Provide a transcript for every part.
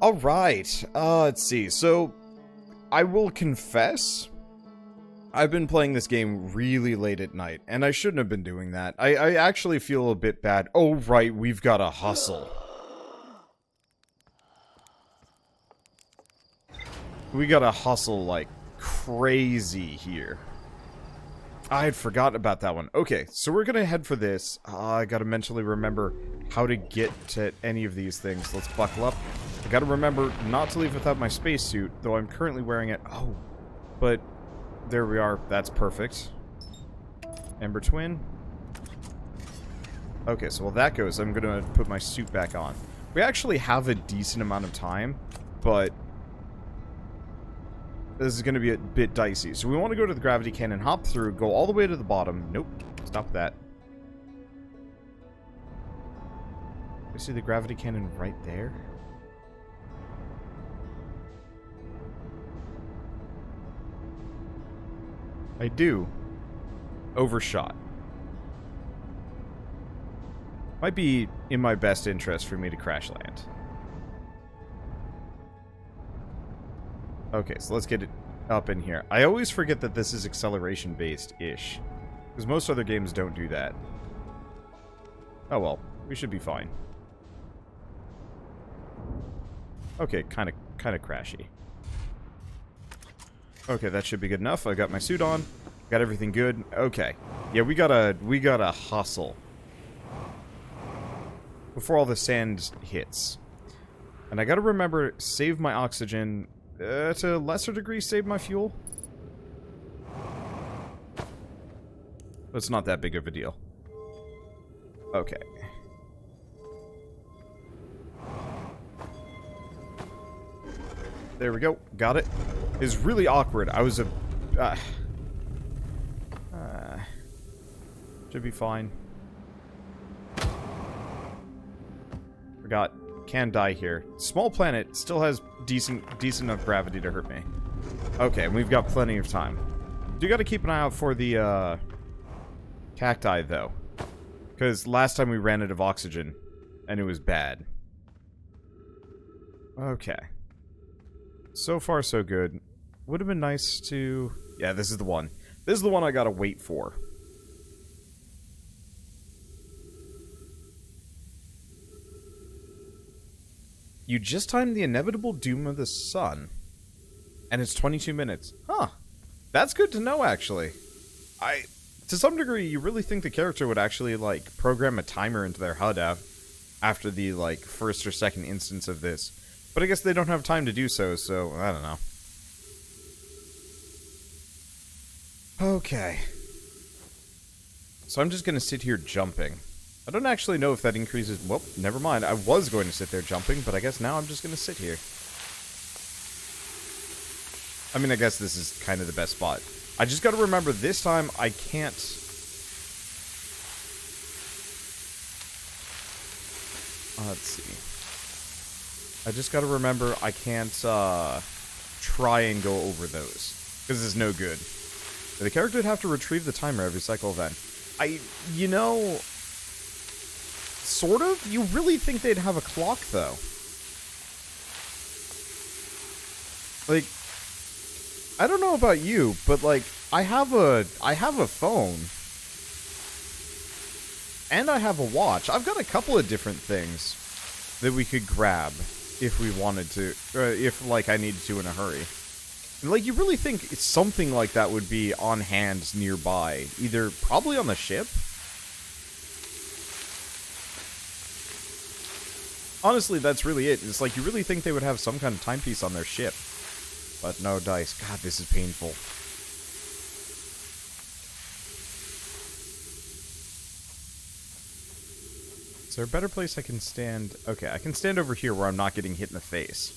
Alright, let's see. So, I will confess, I've been playing this game really late at night, and I shouldn't have been doing that. I actually feel a bit bad. Oh, right, we've got to hustle. We gotta hustle like crazy here. I had forgotten about that one. Okay, so we're gonna head for this. I gotta mentally remember how to get to any of these things. Let's buckle up. I gotta remember not to leave without my spacesuit, though I'm currently wearing it. Oh, but there we are. That's perfect. Ember Twin. Okay, so while that goes, I'm gonna put my suit back on. We actually have a decent amount of time, but this is going to be a bit dicey. So we want to go to the gravity cannon, hop through, go all the way to the bottom. Nope. Stop that. You see the gravity cannon right there? I do. Overshot. Might be in my best interest for me to crash land. Okay, so let's get it up in here. I always forget that this is acceleration-based-ish. Because most other games don't do that. Oh well, we should be fine. Okay, kind of crashy. Okay, that should be good enough. I got my suit on. Got everything good. Okay. Yeah, we gotta hustle. Before all the sand hits. And I gotta remember, save my oxygen... to a lesser degree, save my fuel. It's not that big of a deal. Okay. There we go. Got it. It's really awkward. I was a... should be fine. Forgot. Can die here. Small planet still has decent enough gravity to hurt me. Okay, we've got plenty of time. Do got to keep an eye out for the cacti though, because last time we ran out of oxygen, and it was bad. Okay. So far, so good. Would have been nice to... Yeah, this is the one. This is the one I gotta wait for. You just timed the inevitable doom of the sun. And it's 22 minutes. Huh. That's good to know, actually. To some degree, you really think the character would actually, like, program a timer into their HUD after the, like, first or second instance of this. But I guess they don't have time to do so, so I don't know. Okay. So I'm just gonna sit here jumping. I don't actually know if that increases... Well, never mind. I was going to sit there jumping, but I guess now I'm just going to sit here. I mean, I guess this is kind of the best spot. I just got to remember this time I can't... let's see. I just got to remember I can't try and go over those. Because it's no good. The character would have to retrieve the timer every cycle event. You know... Sort of? You really think they'd have a clock, though? Like, I don't know about you, but like, I have a phone. And I have a watch. I've got a couple of different things that we could grab if we wanted to, if like I needed to in a hurry. And like, you really think something like that would be on hand nearby, either probably on the ship. Honestly, that's really it. It's like, you really think they would have some kind of timepiece on their ship. But no dice. God, this is painful. Is there a better place I can stand? Okay, I can stand over here where I'm not getting hit in the face.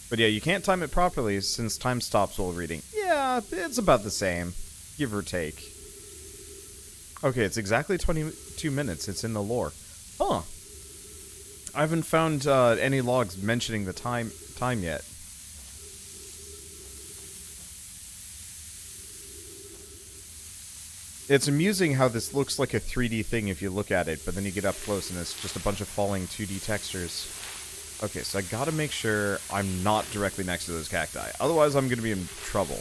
But yeah, you can't time it properly since time stops while reading. Yeah, it's about the same. Give or take. Okay, it's exactly 22 minutes. It's in the lore. Huh. I haven't found any logs mentioning the time yet. It's amusing how this looks like a 3D thing if you look at it, but then you get up close and it's just a bunch of falling 2D textures. Okay, so I gotta make sure I'm not directly next to those cacti. Otherwise, I'm gonna be in trouble.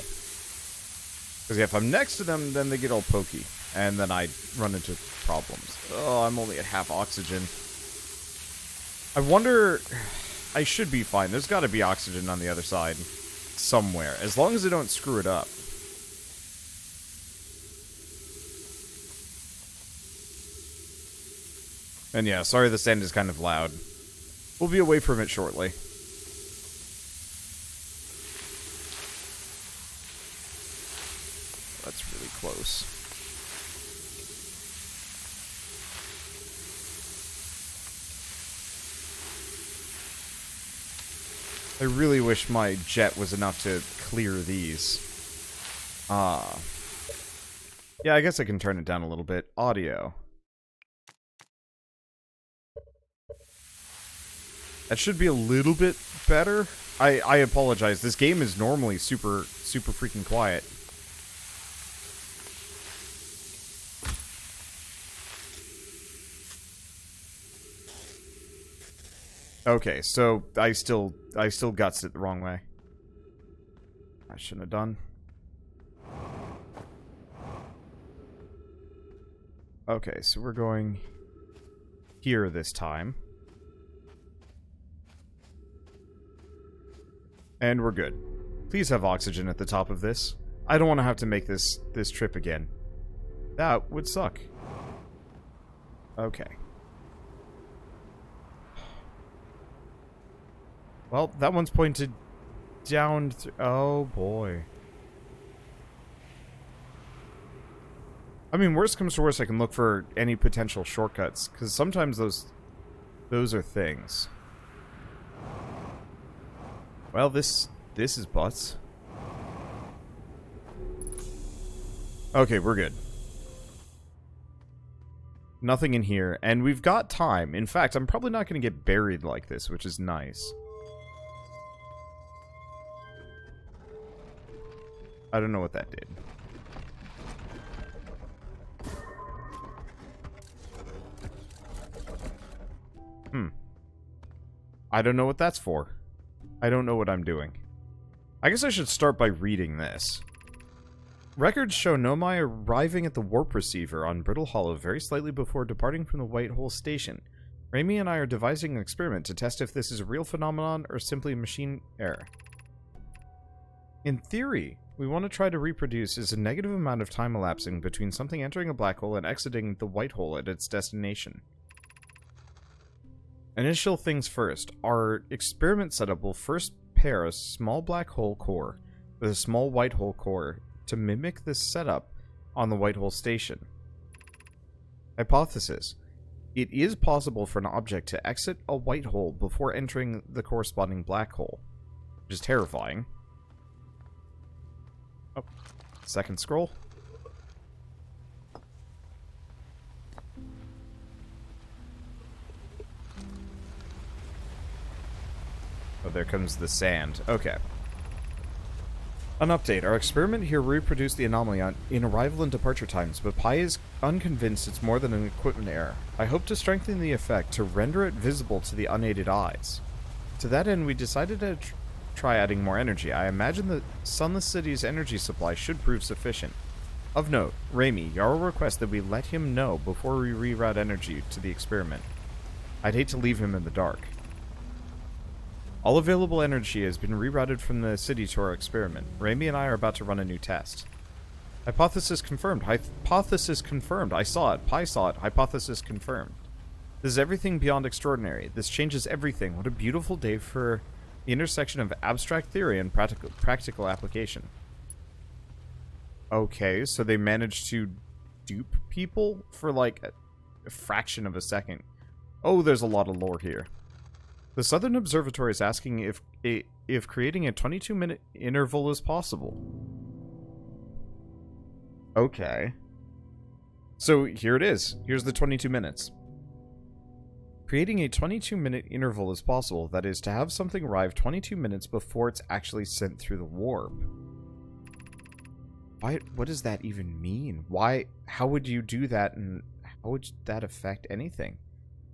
Because if I'm next to them, then they get all pokey. And then I run into problems. Oh, I'm only at half oxygen. I wonder... I should be fine. There's gotta be oxygen on the other side. Somewhere. As long as I don't screw it up. And yeah, sorry the sand is kind of loud. We'll be away from it shortly. That's really close. I really wish my jet was enough to clear these. Yeah, I guess I can turn it down a little bit. Audio. That should be a little bit better. I apologize. This game is normally super freaking quiet. Okay, so I still gutsed it the wrong way. I shouldn't have done. Okay, so we're going here this time. And we're good. Please have oxygen at the top of this. I don't want to have to make this trip again. That would suck. Okay. Well, that one's pointed down. Oh boy. I mean, worst comes to worst, I can look for any potential shortcuts, because sometimes those are things. Well, this is butts. Okay, we're good. Nothing in here, and we've got time. In fact, I'm probably not going to get buried like this, which is nice. I don't know what that did. I don't know what that's for. I don't know what I'm doing. I guess I should start by reading this. Records show Nomai arriving at the warp receiver on Brittle Hollow very slightly before departing from the White Hole Station. Raimi and I are devising an experiment to test if this is a real phenomenon or simply machine error. In theory, we want to try to reproduce is a negative amount of time elapsing between something entering a black hole and exiting the white hole at its destination. Initial things first. Our experiment setup will first pair a small black hole core with a small white hole core to mimic this setup on the white hole station. Hypothesis. It is possible for an object to exit a white hole before entering the corresponding black hole, which is terrifying. Oh, second scroll. Oh, there comes the sand. Okay. An update. Our experiment here reproduced the anomaly in arrival and departure times, but Pi is unconvinced it's more than an equipment error. I hope to strengthen the effect to render it visible to the unaided eyes. To that end, we decided to try adding more energy. I imagine the Sunless City's energy supply should prove sufficient. Of note, Raimi, Yarrow requests that we let him know before we reroute energy to the experiment. I'd hate to leave him in the dark. All available energy has been rerouted from the city to our experiment. Raimi and I are about to run a new test. Hypothesis confirmed. Hypothesis confirmed. I saw it. Pi saw it. Hypothesis confirmed. This is everything beyond extraordinary. This changes everything. What a beautiful day for the intersection of abstract theory and practical application. Okay, so they managed to dupe people for like a fraction of a second. Oh, there's a lot of lore here. The Southern Observatory is asking if creating a 22-minute interval is possible. Okay. So here it is. Here's the 22 minutes. Creating a 22-minute interval is possible. That is, to have something arrive 22 minutes before it's actually sent through the warp. Why? What does that even mean? Why? How would you do that, and how would that affect anything?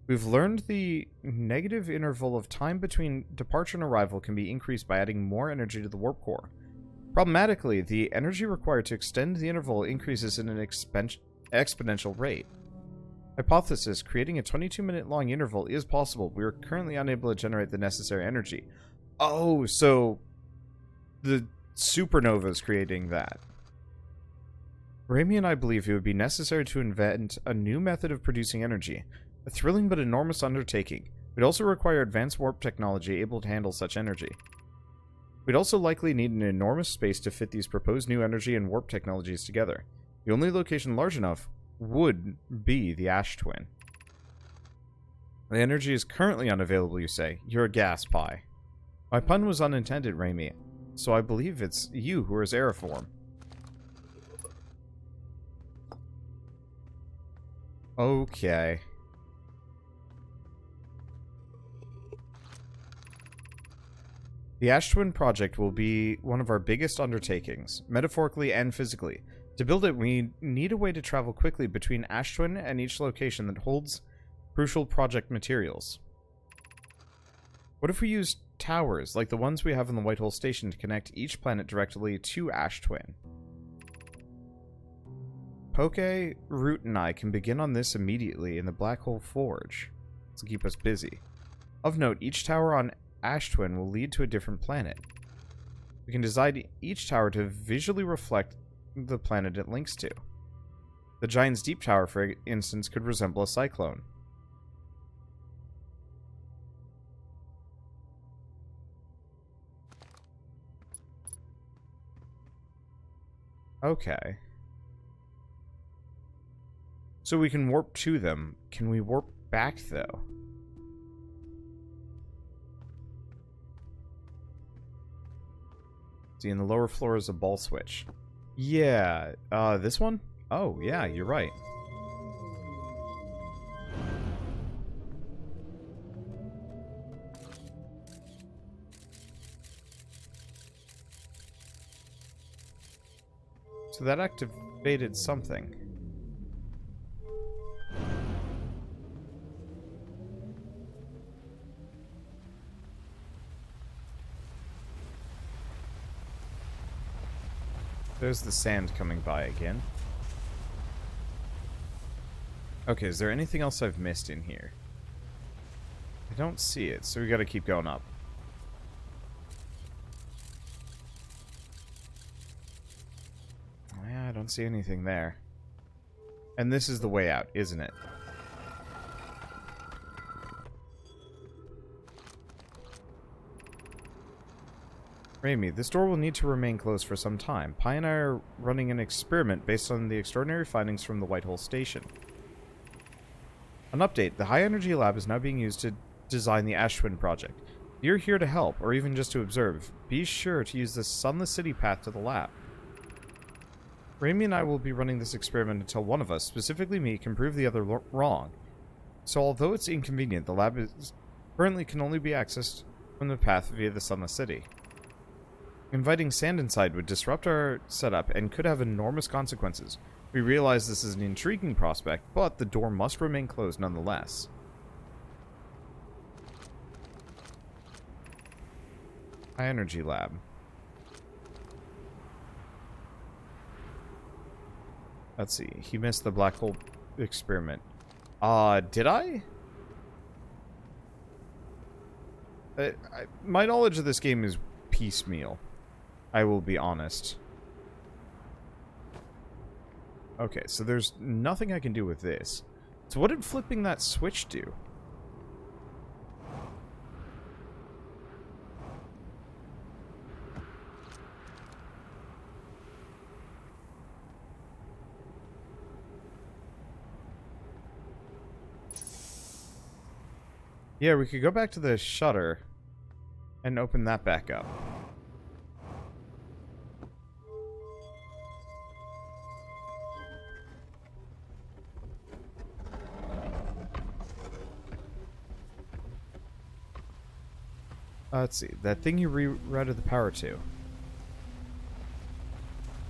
We've learned the negative interval of time between departure and arrival can be increased by adding more energy to the warp core. Problematically, the energy required to extend the interval increases in an exponential rate. Hypothesis: creating a 22-minute long interval is possible. We are currently unable to generate the necessary energy. Oh, so the supernova is creating that. Raimi and I believe it would be necessary to invent a new method of producing energy. A thrilling but enormous undertaking. We'd also require advanced warp technology able to handle such energy. We'd also likely need an enormous space to fit these proposed new energy and warp technologies together. The only location large enough would be the Ash Twin. The energy is currently unavailable, you say. You're a gas pie. My pun was unintended, Raimi, so I believe it's you who is aeriform. Okay. The Ash Twin project will be one of our biggest undertakings, metaphorically and physically. To build it, we need a way to travel quickly between Ash Twin and each location that holds crucial project materials. What if we use towers, like the ones we have in the White Hole Station, to connect each planet directly to Ash Twin? Poke, Root, and I can begin on this immediately in the Black Hole Forge. This will keep us busy. Of note, each tower on Ash Twin will lead to a different planet. We can design each tower to visually reflect the planet it links to. The Giant's Deep Tower, for instance, could resemble a cyclone. Okay. So we can warp to them. Can we warp back, though? See, in the lower floor is a ball switch. Yeah, this one? Oh, yeah, you're right. So that activated something. There's the sand coming by again. Okay, is there anything else I've missed in here? I don't see it, so we gotta keep going up. Yeah, I don't see anything there. And this is the way out, isn't it? Raimi, this door will need to remain closed for some time. Pi and I are running an experiment based on the extraordinary findings from the White Hole Station. An update. The High Energy Lab is now being used to design the Ash Twin project. If you're here to help, or even just to observe, be sure to use the Sunless City path to the lab. Raimi and I will be running this experiment until one of us, specifically me, can prove the other wrong. So although it's inconvenient, the lab currently can only be accessed from the path via the Sunless City. Inviting sand inside would disrupt our setup and could have enormous consequences. We realize this is an intriguing prospect, but the door must remain closed nonetheless. High Energy Lab. Let's see. He missed the black hole experiment. Did I? My knowledge of this game is piecemeal. I will be honest. Okay, so there's nothing I can do with this. So what did flipping that switch do? Yeah, we could go back to the shutter and open that back up. Let's see. That thing you rerouted the power to.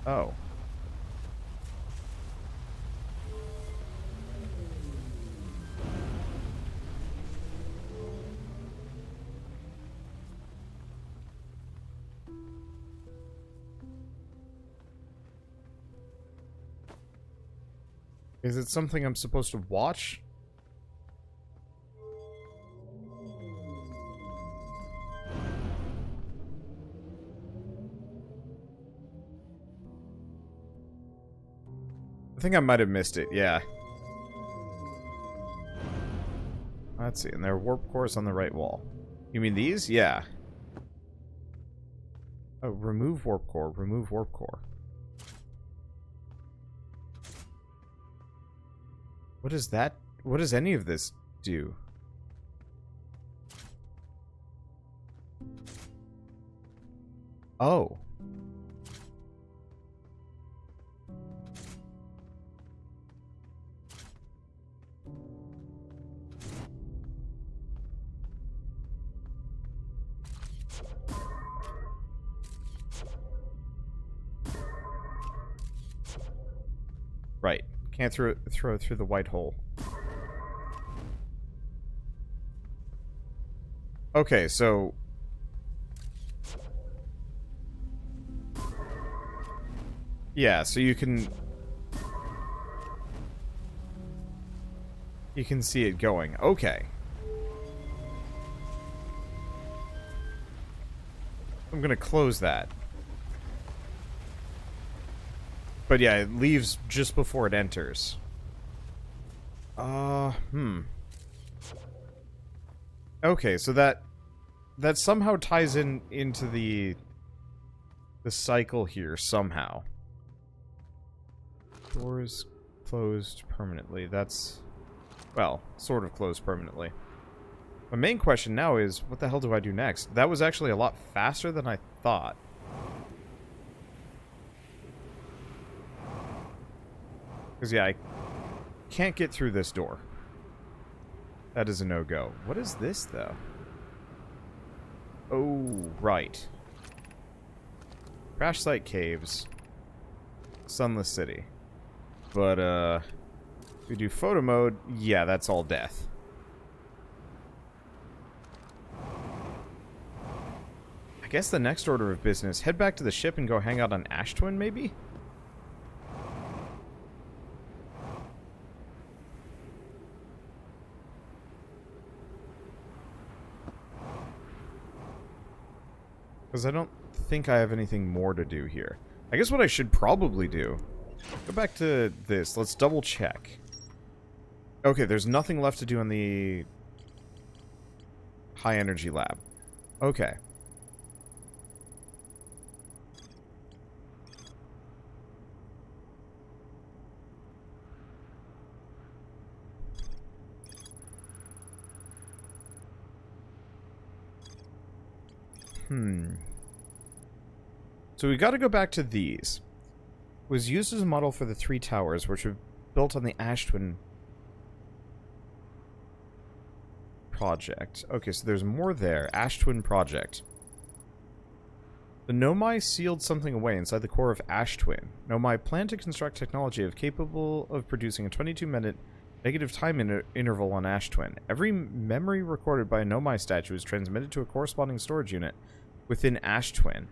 Oh. Is it something I'm supposed to watch? I think I might have missed it, yeah. Let's see, and there are warp cores on the right wall. You mean these? Yeah. Oh, remove warp core, remove warp core. What is that? What does any of this do? Oh. Right. Can't throw it through the white hole. Okay, so... yeah, so you can see it going. Okay. I'm gonna close that. But yeah, it leaves just before it enters. Okay, so that somehow ties into the cycle here somehow. Doors closed permanently. That's, well, sort of closed permanently. My main question now is, what the hell do I do next? That was actually a lot faster than I thought. Because, yeah, I can't get through this door. That is a no-go. What is this, though? Oh, right. Crash Site Caves. Sunless City. But, if we do photo mode, yeah, that's all death. I guess the next order of business, head back to the ship and go hang out on Ash Twin, maybe? Because I don't think I have anything more to do here. I guess what I should probably do... go back to this. Let's double check. Okay, there's nothing left to do in the... high energy lab. Okay. So we got to go back to these. Was used as a model for the 3 towers, which were built on the Ash Twin project. Okay, so there's more there. Ash Twin project. The Nomai sealed something away inside the core of Ash Twin. Nomai planned to construct technology capable of producing a 22-minute negative time interval on Ash Twin. Every memory recorded by a Nomai statue is transmitted to a corresponding storage unit within Ash Twin.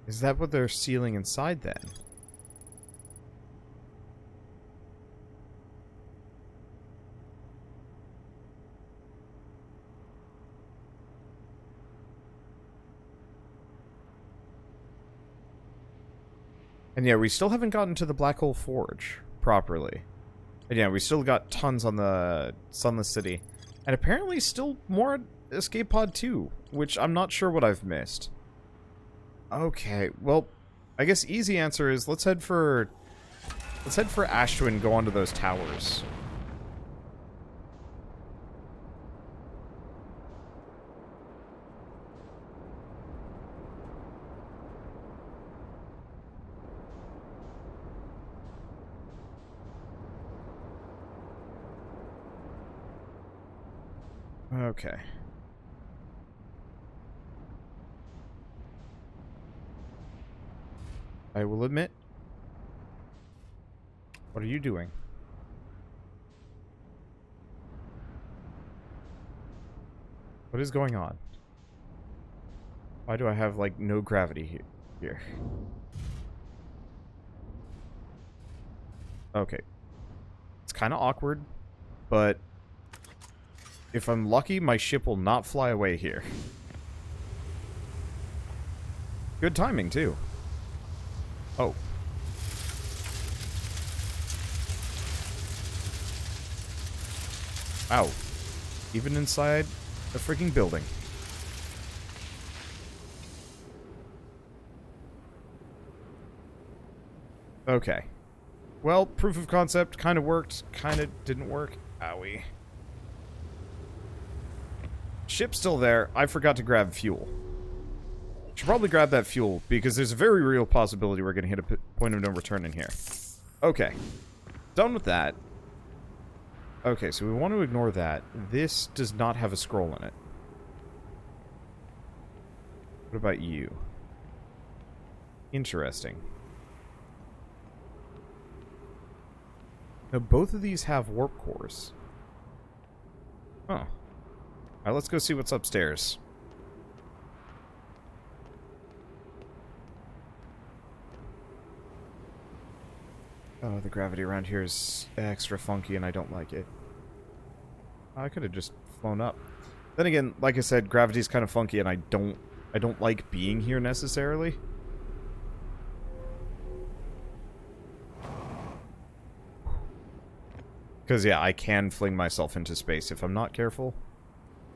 Is that what they're sealing inside, then? And yeah, we still haven't gotten to the Black Hole Forge properly. And yeah, we still got tons on the Sunless City. And apparently still more Escape Pod 2, which I'm not sure what I've missed. Okay, well, I guess easy answer is let's head for Ash Twin and go onto those towers. Okay. I will admit. What are you doing? What is going on? Why do I have, like, no gravity here? Okay. It's kind of awkward, but if I'm lucky, my ship will not fly away here. Good timing, too. Oh. Wow. Even inside a freaking building. Okay. Well, proof of concept kind of worked, kind of didn't work. Owie. Ship's still there. I forgot to grab fuel. Should probably grab that fuel, because there's a very real possibility we're going to hit a point of no return in here. Okay. Done with that. Okay, so we want to ignore that. This does not have a scroll in it. What about you? Interesting. Now, both of these have warp cores. Oh. Alright, let's go see what's upstairs. Oh, the gravity around here is extra funky and I don't like it. I could have just flown up. Then again, like I said, gravity's kind of funky and I don't like being here necessarily. Because, yeah, I can fling myself into space if I'm not careful.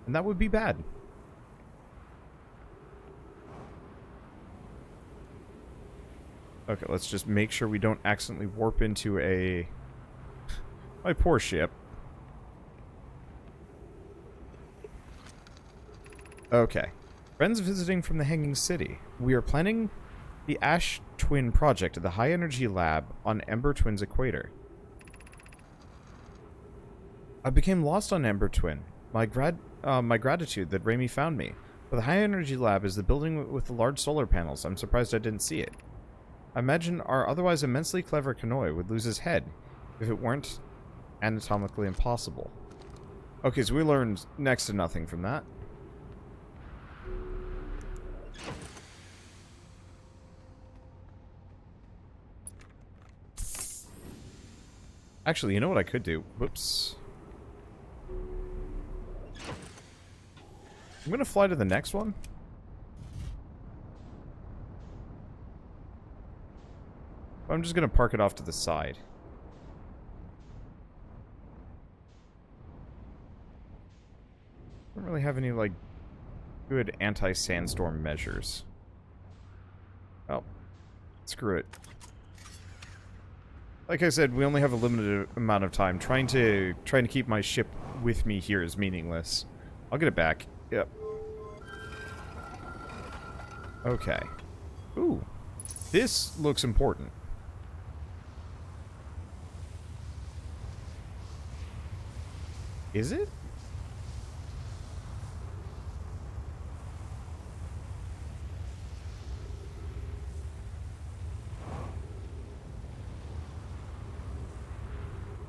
And that would be bad. Okay, let's just make sure we don't accidentally warp into a... my poor ship. Okay. Friends visiting from the Hanging City. We are planning the Ash Twin project at the High Energy Lab on Ember Twin's equator. I became lost on Ember Twin. My gratitude that Raimi found me. But the High Energy Lab is the building with the large solar panels. I'm surprised I didn't see it. I imagine our otherwise immensely clever Kanoi would lose his head if it weren't anatomically impossible. Okay, so we learned next to nothing from that. Actually, you know what I could do? Whoops. I'm gonna fly to the next one. I'm just gonna park it off to the side. Don't really have any, like, good anti-sandstorm measures. Oh. Screw it. Like I said, we only have a limited amount of time. Trying to keep my ship with me here is meaningless. I'll get it back. Yep. Okay. Ooh. This looks important. Is it?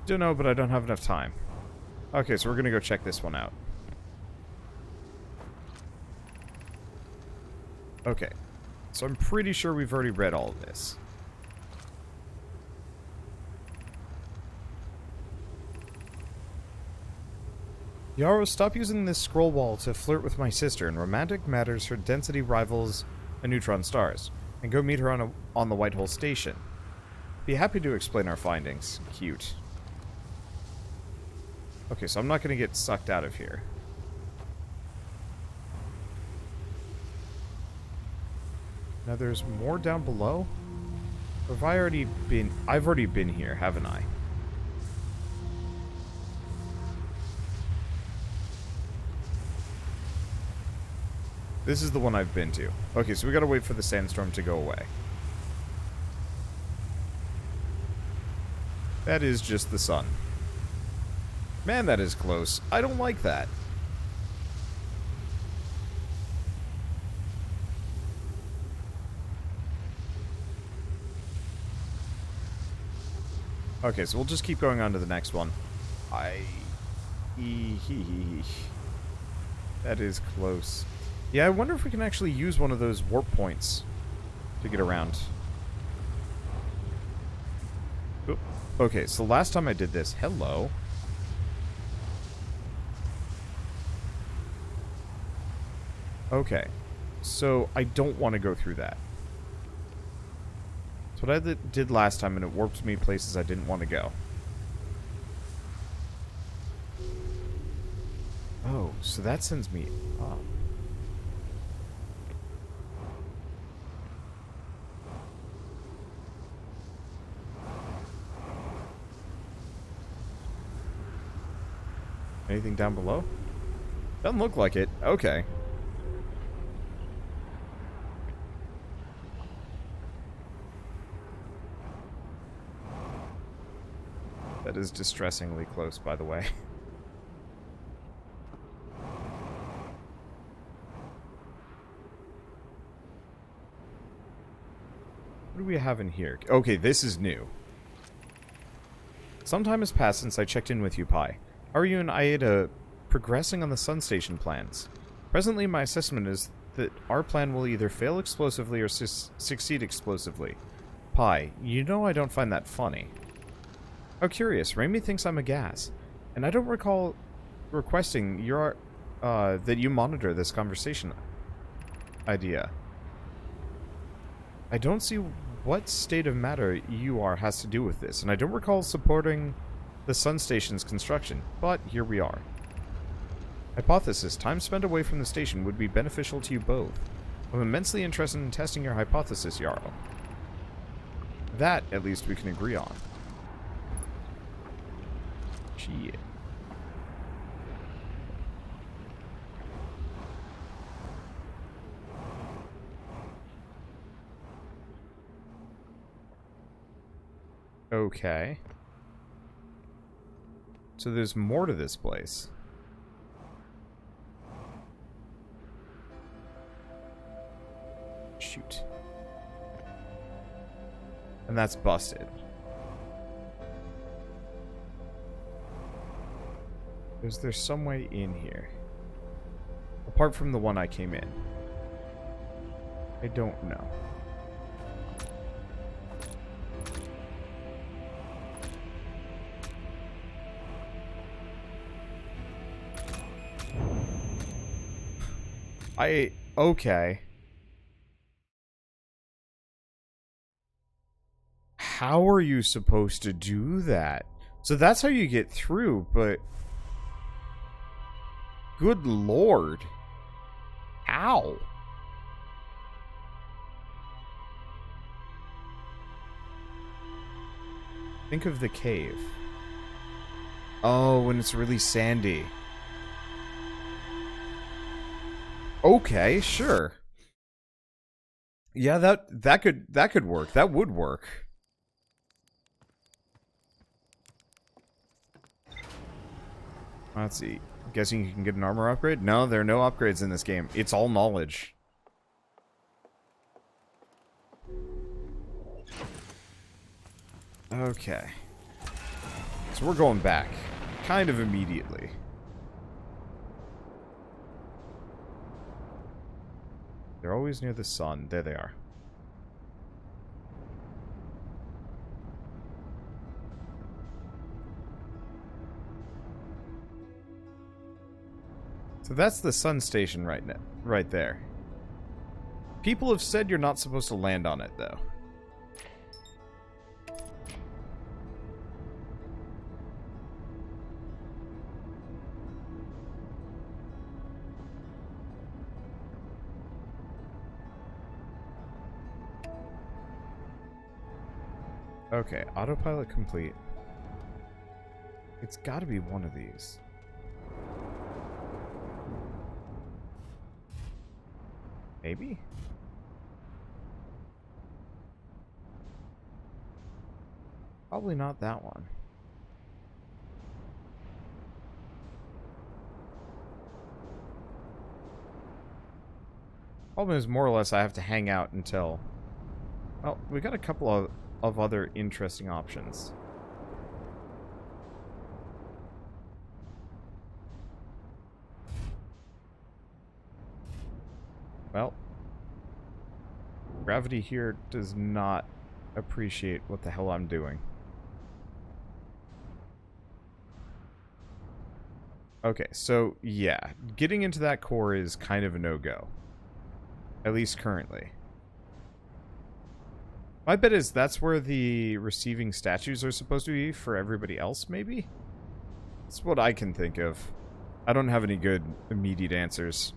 Don't know, but I don't have enough time. Okay, so we're gonna go check this one out. Okay. So I'm pretty sure we've already read all of this. Yarrow, stop using this scroll wall to flirt with my sister. In romantic matters, her density rivals a neutron star's. And go meet her on the Whitehole Station. Be happy to explain our findings. Cute. Okay, so I'm not going to get sucked out of here. Now there's more down below? Or have I already been... I've already been here, haven't I? This is the one I've been to. Okay, so we gotta wait for the sandstorm to go away. That is just the sun. Man, that is close. I don't like that. Okay, so we'll just keep going on to the next one. That is close. Yeah, I wonder if we can actually use one of those warp points to get around. Oop. Okay, so last time I did this... Hello. Okay. So, I don't want to go through that. That's what I did last time, and it warped me places I didn't want to go. Oh, so that sends me up. Anything down below? Doesn't look like it. Okay. That is distressingly close, by the way. What do we have in here? Okay, this is new. Some time has passed since I checked in with you, Pi. How are you and Aida progressing on the Sun Station plans? Presently, my assessment is that our plan will either fail explosively or succeed explosively. Pi, you know I don't find that funny. How curious. Raimi thinks I'm a gas. And I don't recall requesting your, that you monitor this conversation idea. I don't see what state of matter you are has to do with this, and I don't recall supporting the Sun Station's construction, but here we are. Hypothesis. Time spent away from the station would be beneficial to you both. I'm immensely interested in testing your hypothesis, Jarl. That, at least, we can agree on. Shit. Okay. So there's more to this place. Shoot. And that's busted. Is there some way in here? Apart from the one I came in. I don't know. Okay. How are you supposed to do that? So that's how you get through, but... Good lord. How? Think of the cave. Oh, when it's really sandy. Okay, sure. Yeah, that could work. That would work. Let's see. Guessing you can get an armor upgrade? No, there are no upgrades in this game. It's all knowledge. Okay. So we're going back. Kind of immediately. They're always near the sun. There they are. So that's the sun station right there. People have said you're not supposed to land on it, though. Okay, autopilot complete. It's gotta be one of these. Maybe? Probably not that one. Problem is, more or less, I have to hang out until... Well, we got a couple of other interesting options. Well, gravity here does not appreciate what the hell I'm doing. Okay, so yeah, getting into that core is kind of a no-go. At least currently. My bet is that's where the receiving statues are supposed to be for everybody else, maybe? That's what I can think of. I don't have any good immediate answers.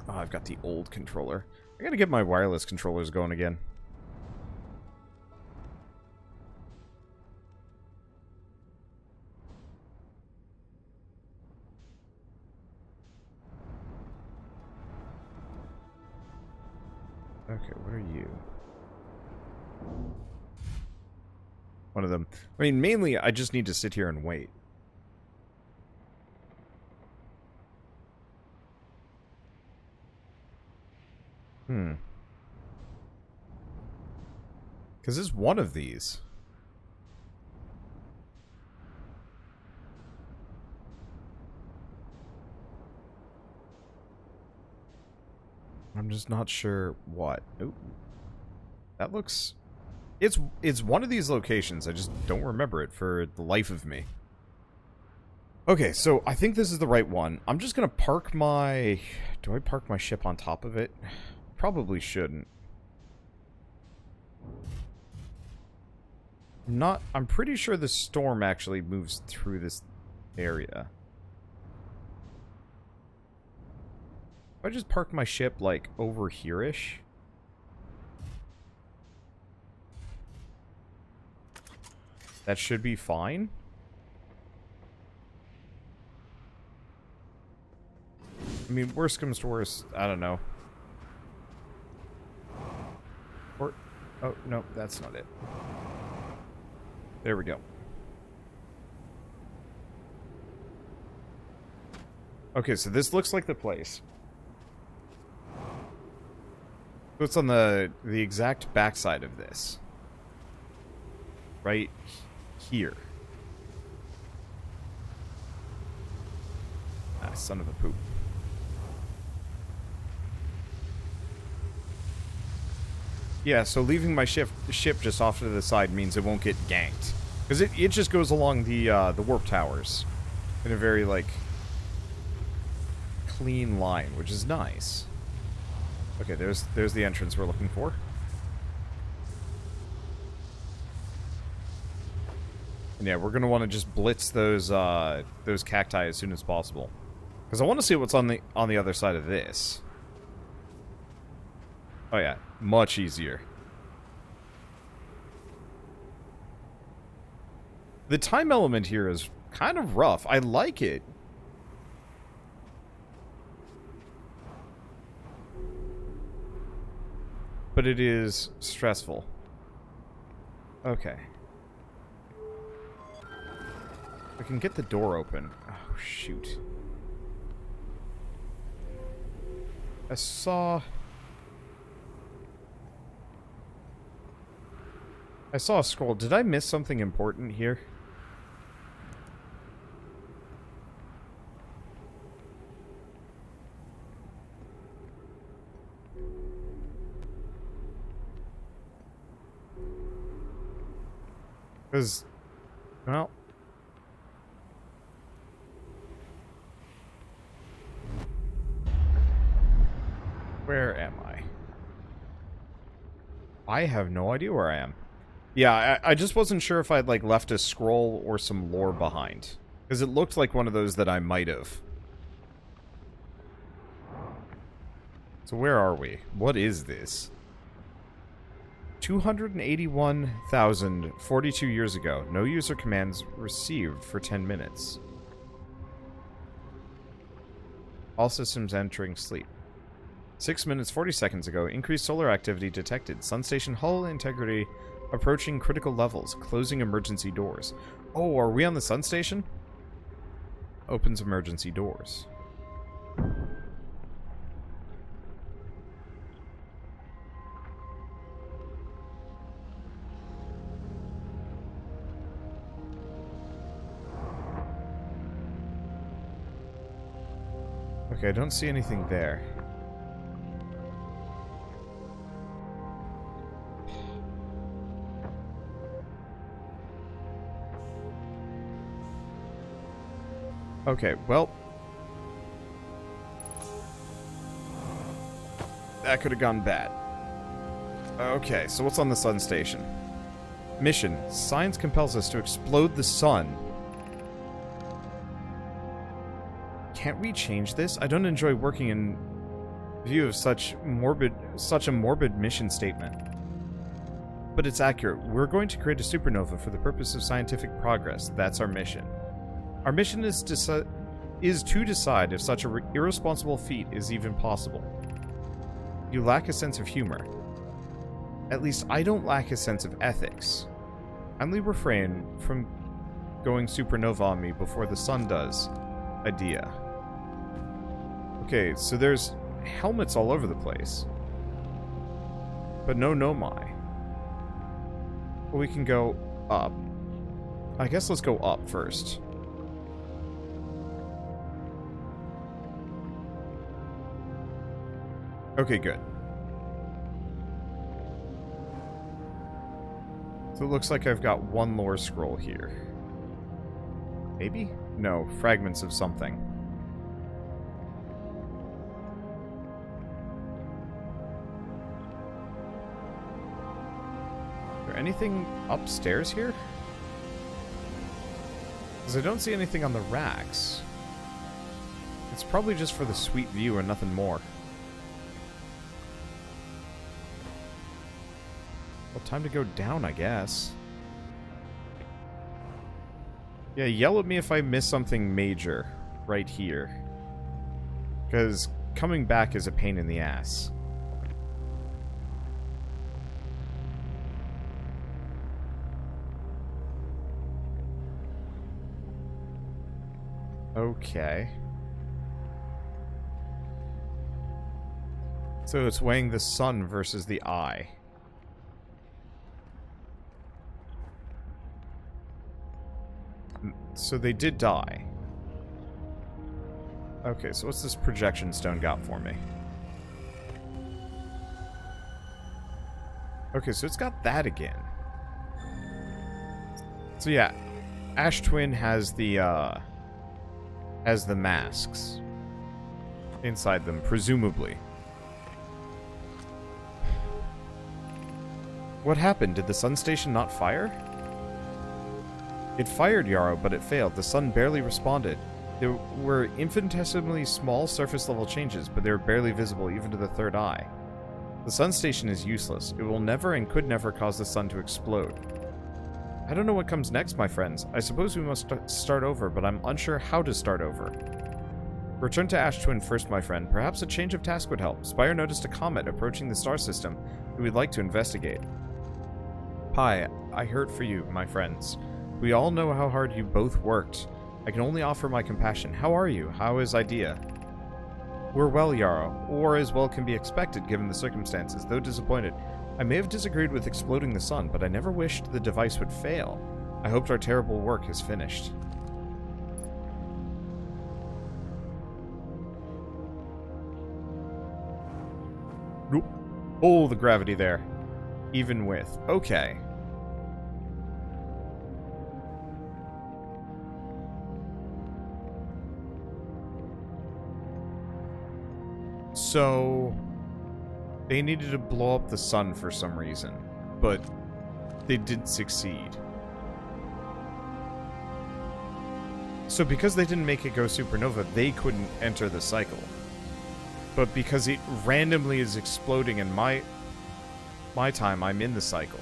Oh, I've got the old controller. I gotta get my wireless controllers going again. Okay, what are you? One of them. I mean, mainly, I just need to sit here and wait. Because it's one of these. I'm just not sure what. Ooh. That looks... It's one of these locations. I just don't remember it for the life of me. Okay, so I think this is the right one. I'm just going to park my... Do I park my ship on top of it? Probably shouldn't. I'm pretty sure the storm actually moves through this area. If I just park my ship, like, over here-ish... That should be fine. I mean, worst comes to worst, I don't know. Or... Oh, no, that's not it. There we go. Okay, so this looks like the place. So it's on the exact backside of this. Right here. Ah, son of a poop. Yeah, so leaving my ship just off to the side means it won't get ganked. Because it just goes along the warp towers in a very, like, clean line, which is nice. Okay, there's the entrance we're looking for. And yeah, we're gonna want to just blitz those cacti as soon as possible, because I want to see what's on the other side of this. Oh yeah, much easier. The time element here is kind of rough. I like it. But it is stressful. Okay. I can get the door open. Oh, shoot. I saw a scroll. Did I miss something important here? Because, well... Where am I? I have no idea where I am. Yeah, I just wasn't sure if I'd, like, left a scroll or some lore behind. Because it looked like one of those that I might have. So where are we? What is this? 281,042 years ago. No user commands received for 10 minutes. All systems entering sleep. 6 minutes 40 seconds ago, increased solar activity detected. Sun station hull integrity approaching critical levels. Closing emergency doors. Oh, are we on the sun station? Opens emergency doors. Okay, I don't see anything there. Okay, well. That could have gone bad. Okay, so what's on the sun station? Mission. Science compels us to explode the sun. Can't we change this? I don't enjoy working in view of such a morbid mission statement. But it's accurate. We're going to create a supernova for the purpose of scientific progress. That's our mission. Our mission is to decide if such an irresponsible feat is even possible. You lack a sense of humor. At least I don't lack a sense of ethics. Kindly refrain from going supernova on me before the sun does. Idea. Okay, so there's helmets all over the place. But no nomai. Well, we can go up. I guess let's go up first. Okay, good. So it looks like I've got one lore scroll here. Maybe? No, fragments of something. Is there anything upstairs here? Because I don't see anything on the racks. It's probably just for the sweet view and nothing more. Well, time to go down, I guess. Yeah, yell at me if I miss something major right here. Because coming back is a pain in the ass. Okay. So it's weighing the sun versus the eye. So they did die. Okay, so what's this projection stone got for me? Okay, so it's got that again. So yeah, Ash Twin has the masks inside them, presumably. What happened? Did the sun station not fire? It fired, Yarrow, but it failed. The sun barely responded. There were infinitesimally small surface-level changes, but they were barely visible even to the third eye. The sun station is useless. It will never and could never cause the sun to explode. I don't know what comes next, my friends. I suppose we must start over, but I'm unsure how to start over. Return to Ash Twin first, my friend. Perhaps a change of task would help. Spire noticed a comet approaching the star system that we'd like to investigate. Hi, I heard for you, my friends. We all know how hard you both worked. I can only offer my compassion. How are you? How is Idea? We're well, Yarrow, or as well can be expected given the circumstances, though disappointed. I may have disagreed with exploding the sun, but I never wished the device would fail. I hoped our terrible work is finished. Nope. Oh, the gravity there. Even with. Okay. So, they needed to blow up the sun for some reason, but they didn't succeed. So because they didn't make it go supernova, they couldn't enter the cycle. But because it randomly is exploding in my time, I'm in the cycle.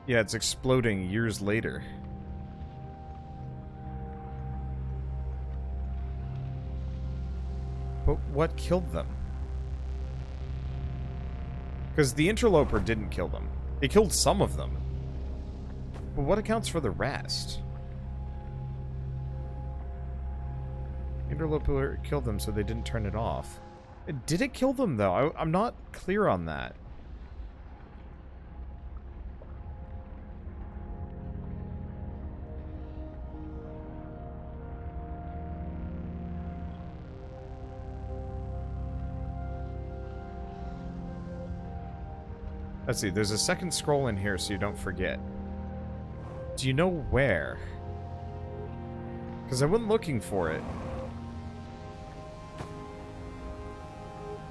Yeah, it's exploding years later. But what killed them? Because the interloper didn't kill them. It killed some of them. But what accounts for the rest? Interloper killed them so they didn't turn it off. Did it kill them, though? I'm not clear on that. Let's see, there's a second scroll in here so you don't forget. Do you know where? Because I went looking for it.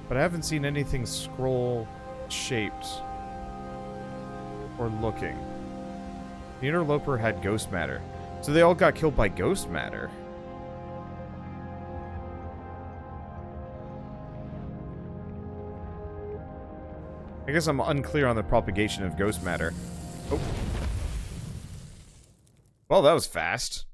But I haven't seen anything scroll-shaped or looking. The interloper had ghost matter. So they all got killed by ghost matter. I guess I'm unclear on the propagation of ghost matter. Oh. Well, that was fast.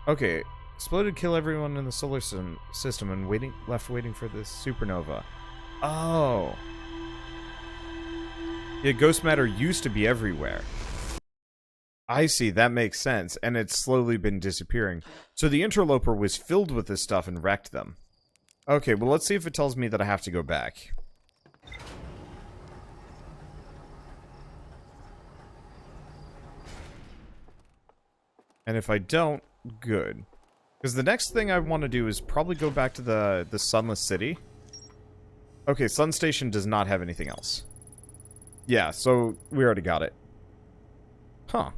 Okay. Exploded, kill everyone in the solar system and left waiting for this supernova. Oh. Yeah, ghost matter used to be everywhere. I see, that makes sense, and it's slowly been disappearing. So the interloper was filled with this stuff and wrecked them. Okay, well let's see if it tells me that I have to go back. And if I don't, good. Because the next thing I want to do is probably go back to the Sunless City. Okay, Sun Station does not have anything else. Yeah, so we already got it. Huh.